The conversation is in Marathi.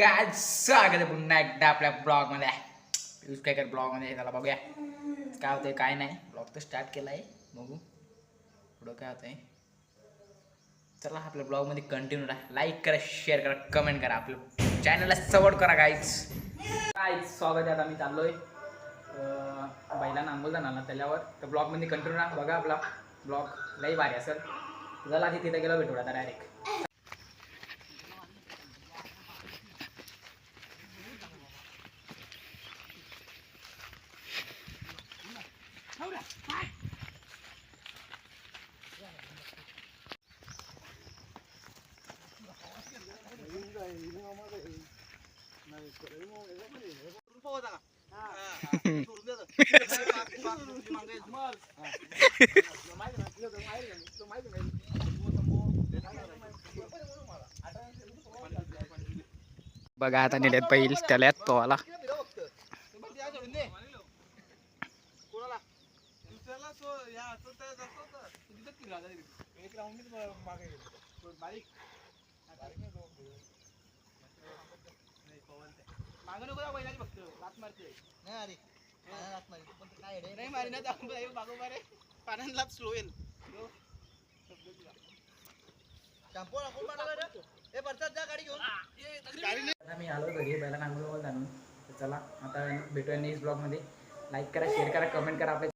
काय स्वागत आहे पुन्हा एकदा आपल्या ब्लॉगमध्ये. पियुष काय कर ब्लॉगमध्ये. त्याला बघूया काय होतंय काय नाही. ब्लॉग तर स्टार्ट केला आहे, बघू पुढं काय होतंय. चला आपल्या ब्लॉगमध्ये कंटिन्यू राहा. लाईक करा, शेअर करा, कमेंट करा, आपल्या चॅनलला सपोर्ट करा गाईज. काय स्वागत आहे. आता मी चाललोय बैलांना आंघोळ जाणार त्याच्यावर. तर ब्लॉगमध्ये कंटिन्यू राहा, बघा आपला ब्लॉग लई भारी असेल. झाला की तिथे गेलो भेटू आता डायरेक्ट. बघा आता नेल्यात बैल त्याला पोहायला. मी आलो घरी बैला आंघोळ जाणून. तर चला आता भेटूया नेक्स्ट ब्लॉगमध्ये. लाईक करा, शेअर करा, कमेंट करा, आपल्या